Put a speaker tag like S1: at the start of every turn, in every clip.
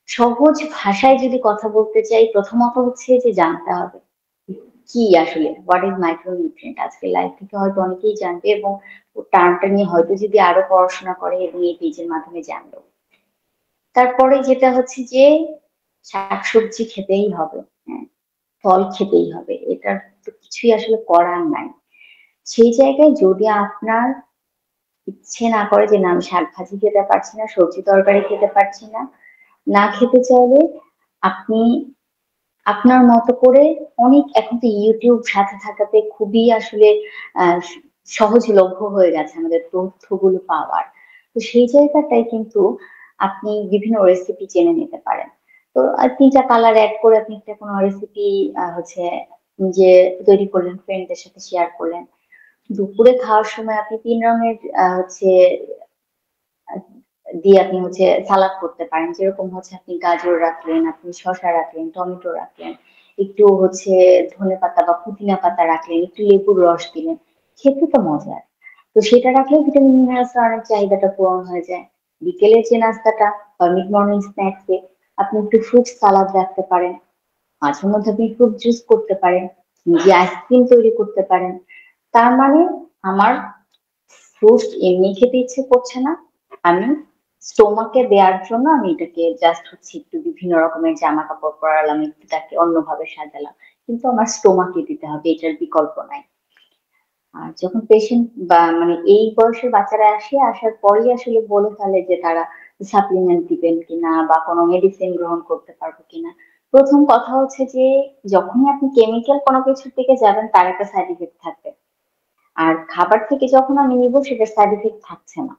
S1: সহজ ভাষায় যদি কথা বলতে চাই, প্রথমত হচ্ছে যে জানতে হবে কি আসলে হোয়াট ইজ মাইক্রোনিউট্রিয়েন্ট। আজকে লাইফ থেকে হয়তো অনেকেই জানবে, এবং টার্মটা নিয়ে হয়তো যদি আরো পড়াশোনা করে এবং এই পেজের মাধ্যমে জানলো। তারপরে যেটা হচ্ছে যে শাকসবজি খেতেই হবে, হ্যাঁ, ফল খেতেই হবে, এটার তো কিছুই আসলে করার নাই। সেই জায়গায় যদি আপনার ইচ্ছে না করে যে না আমি শাক ভাজি খেতে পারছি না, সবজি তরকারি খেতে পারছি না, না খেতে চাইলে আপনি আপনার মতো করে অনেক, এখন তো ইউটিউব সাথে থাকাতে খুবই আসলে আহ সহজলভ্য হয়ে গেছে আমাদের তথ্যগুলো পাওয়ার। তো সেই জায়গাটাই কিন্তু আপনি বিভিন্ন রেসিপি জেনে নিতে পারেন। তো তিনটা কালার অ্যাড করে আপনি একটা কোনো রেসিপি হচ্ছে নিজে তৈরি করলেন, ফ্রেন্ডদের সাথে শেয়ার করলেন। দুপুরে খাওয়ার সময় আপনি 3 রঙের হচ্ছে দিয়ে আপনি হচ্ছে সালাদ করতে পারেন। যেরকম হচ্ছে আপনি গাজর রাখলেন, আপনি শসা রাখলেন, টমেটো রাখলেন, একটু হচ্ছে ধনেপাতা বা পুদিনা পাতা রাখলেন, একটু লেবুর রস দিলেন, খেতে তো মজার। তো সেটা রাখলে ভিটামিন মিনারেলস অনেক চাহিদাটা পূরণ হয়ে যায়। বিকেলের যে নাস্তাটা বা মিড মর্নিং স্ন্যাক্সে আপনি একটু ফ্রুট সালাদ রাখতে পারেন, মাঝে মধ্যে আপনি ফ্রুট জুস করতে পারেন, নিজে আইসক্রিম তৈরি করতে পারেন। তার মানে আমার ফ্রুটস এমনি খেতে ইচ্ছে করছে না, আমি স্টোমাকে দেওয়ার জন্য আমি এটাকে জাস্ট হচ্ছে একটু বিভিন্ন রকমের জামা কাপড় পরালাম, একটু তাকে অন্যভাবে সাজালাম, কিন্তু আমার স্টোমাকে দিতে হবে, এটার বিকল্প নাই। আর যখন পেশেন্ট বা মানে এই বয়সের বাচ্চারা আসার পরেই আসলে বলে ফেলে যে তারা সাপ্লিমেন্ট দিবেন কিনা বা কোনো মেডিসিন গ্রহণ করতে পারবো কিনা। প্রথম কথা হচ্ছে যে যখনই আপনি কেমিক্যাল কোনো কিছুর দিকে যাবেন তার একটা সাইড ইফেক্ট থাকবে, আর খাবার থেকে যখন আমি নিব সেটার সাইড ইফেক্ট থাকছে না।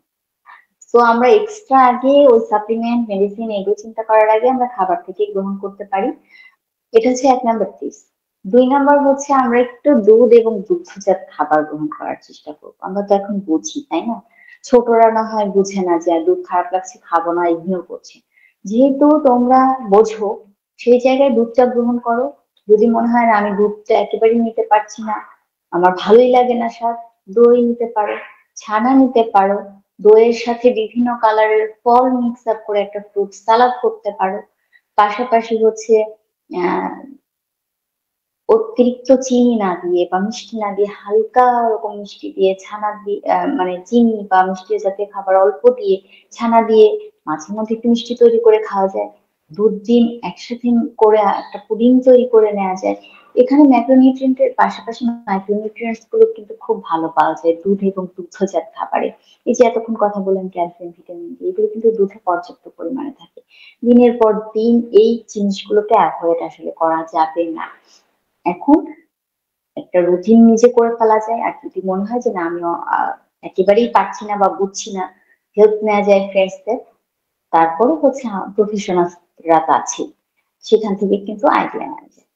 S1: তো আমরা এক্সট্রা আগে ওই সাপ্লিমেন্ট মেডিসিন এগুলো চিন্তা করার আগে আমরা খাবার থেকে গ্রহণ করতে পারি। এটা হচ্ছে 1 নাম্বার টিপস। 2 নাম্বার হচ্ছে আমরা একটু দুধ এবং দুগ্ধজাত খাবার গ্রহণ করার চেষ্টা করবো। আমরা তো এখন বুঝি, তাই না? ছোটরা না হয় বুঝে না যে দুধ খারাপ লাগছে খাবো না, ইগনোর করছে। যেহেতু তোমরা বোঝো, সেই জায়গায় দুধটা গ্রহণ করো। যদি মনে হয় না আমি দুধটা একেবারেই নিতে পারছি না, আমার ভালোই লাগে না স্বাদ, দই নিতে পারো, ছানা নিতে পারো, দইয়ের সাথে বিভিন্ন কালারের ফল মিক্স আপ করে একটা ফ্রুট সালাদ করতে পারো। পাশাপাশি হচ্ছে আহ অতিরিক্ত চিনি না দিয়ে বা মিষ্টি না দিয়ে হালকা রকম মিষ্টি দিয়ে ছানা দিয়ে মানে চিনি বা মিষ্টি জাতীয় খাবার অল্প দিয়ে ছানা দিয়ে মাঝে মধ্যে একটু মিষ্টি তৈরি করে খাওয়া যায়। দুধ ডিম একসাথে করে একটা পুডিং তৈরি করে নেওয়া যায়। এখানে ম্যাক্রোনিউট্রিয়েন্টের পাশাপাশি মাইক্রোনিউট্রিয়েন্টস গুলো কিন্তু খুব ভালো পাওয়া যায় দুধ এবং দুগ্ধজাত খাবারে। এই যে এতক্ষণ কথা বললাম ক্যালসিয়াম, ভিটামিন ডি, এগুলো কিন্তু দুধে পর্যাপ্ত পরিমাণে থাকে। দিনের পর দিন এই জিনিসগুলোকে অ্যাভয়েড আসলে করা যাবে না। এখন একটা রুটিন নিজে করে ফেলা যায়, আর যদি মনে হয় যে না আমি একেবারেই পারছি না বা বুঝছি না, হেল্প নেওয়া যায় ফ্রেন্ডসদের। তারপরে হচ্ছে প্রফেশনালরা তো আছে, সেখান থেকে কিন্তু আইডিয়া নেওয়া যায়।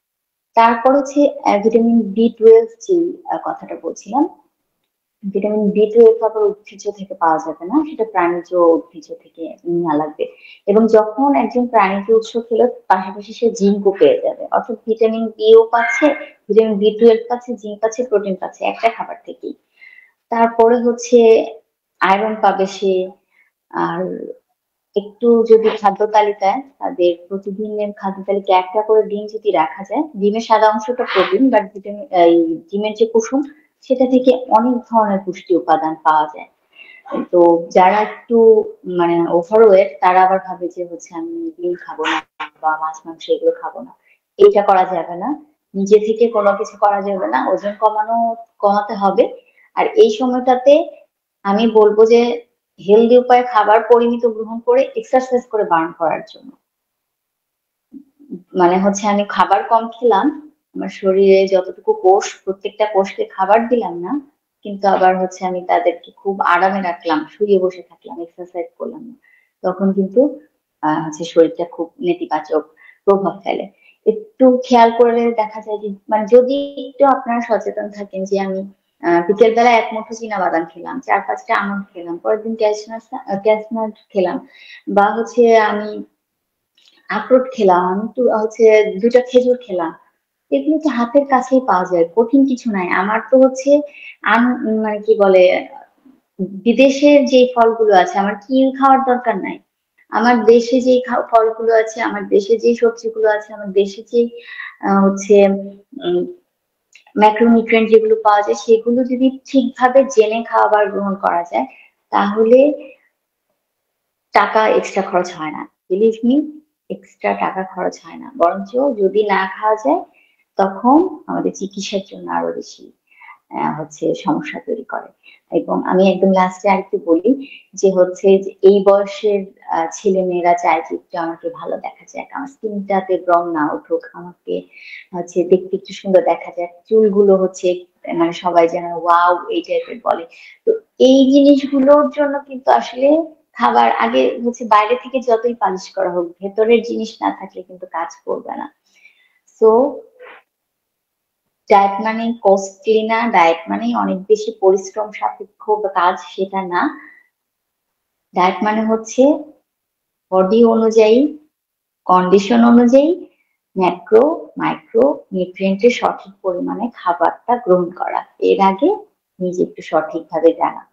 S1: তারপর হচ্ছে ভিটামিন বি 12 যে কথাটা বলছিলাম, ভিটামিন বি 12 আবার উদ্ভিজ্জ থেকে পাওয়া যাবে না, সেটা প্রাণীজ উদ্ভিজ্জ থেকে নেওয়া লাগবে। এবং যখন একজন প্রাণীজ উৎস খেলো পাশাপাশি সে জিঙ্কও পেয়ে যাবে, অর্থাৎ ভিটামিন বিও পাচ্ছে, ভিটামিন বি 12 পাচ্ছে, জিঙ্ক পাচ্ছে, প্রোটিন পাচ্ছে একটা খাবার থেকেই। তারপরে হচ্ছে আয়রন পাবে সে। আর একটু যদি খাদ্য তালিকায় তাদের প্রতিদিনের খাদ্য তালিকায় একটা করে ডিম যদি রাখা যায়, ডিমের সাদা অংশটা প্রোটিন, বাট ভিটামিন এই ডিমের যে কুসুম সেটা থেকে অনেক ধরনের পুষ্টি উপাদান পাওয়া যায়। তো যারা একটু মানে ওভারওয়েট তারা আবার ভাবে যে হচ্ছে আমি ডিম খাবো না বা মাছ মাংস এগুলো খাবো না। এইটা করা যাবে না, নিজে থেকে কোনো কিছু করা যাবে না, ওজন কমাতে হবে। আর এই সময়টাতে আমি বলবো যে হেলদি উপায়ে খাবার পরিমিত গ্রহণ করে এক্সারসাইজ করে বার্ন করার জন্য। মানে হচ্ছে আমি খাবার কম খেলাম, আমার শরীরে যতটুকু কোষ, প্রত্যেকটা কোষকে খাবার দিলাম না, কিন্তু আবার হচ্ছে আমি তাদেরকে খুব আরামে রাখলাম, শুয়ে বসে থাকলাম, এক্সারসাইজ করলাম না, তখন কিন্তু হচ্ছে শরীরটা খুব নেতিবাচক প্রভাব ফেলে। একটু খেয়াল করলে দেখা যায় যে মানে যদি একটু আপনারা সচেতন থাকেন যে আমি বিকেল বেলা এক মুঠো চীনা বাদাম খেলাম, 4-5টা আমন্ড খেলাম, পরের দিন ক্যাশনাট খেলাম, বা হচ্ছে আমি আখরোট খেলাম, আমি একটু হচ্ছে 2টা খেজুর খেলাম, এগুলো তো হাতের কাছেই পাওয়া যায়, কঠিন কিছু নাই। আমার তো হচ্ছে আন মানে কি বলে বিদেশের যে ফলগুলো আছে আমার কিল খাওয়ার দরকার নাই। আমার দেশে যে ফলগুলো আছে, আমার দেশে যে সবজিগুলো আছে, আমার দেশে যে হচ্ছে ম্যাক্রোনিউট্রিয়েন্ট যেগুলো পাওয়া যায়, সেগুলো যদি ঠিকভাবে জেনে খাবার গ্রহণ করা যায়, তাহলে টাকা এক্সট্রা খরচ হয় না। বিলিভ মি, এক্সট্রা টাকা খরচ হয় না, বরঞ্চ যদি না খাওয়া যায় তখন আমাদের চিকিৎসার জন্য আরো বেশি হচ্ছে সমস্যা তৈরি করে। এবং আমি একদম লাস্টে আরেকটু বলি যে হচ্ছে যে এই বয়সের ছেলে মেয়েরা চায় যে একটু আমাকে ভালো দেখা যাক, আমার স্কিনটাতে ব্রণ না উঠুক, আমাকে হচ্ছে দেখতে একটু সুন্দর দেখা যাক, চুলগুলো হচ্ছে মানে সবাই যেন ওয়াও এই টাইপের বলে। তো এই জিনিসগুলোর জন্য কিন্তু আসলে খাবার আগে হচ্ছে বাইরে থেকে যতই পালিশ করা হোক, ভেতরের জিনিস না থাকলে কিন্তু কাজ করবে না। সো ডায়েট মানে কস্টলি না, ডায়েট মানে অনেক বেশি পরিশ্রম সাপেক্ষ কাজ, সেটা না। ডায়েট মানে হচ্ছে বডি অনুযায়ী, কন্ডিশন অনুযায়ী ম্যাক্রো মাইক্রো নিউট্রিয়েন্টের সঠিক পরিমাণে খাবারটা গ্রহণ করা, এর আগে নিজে একটু সঠিকভাবে জানা।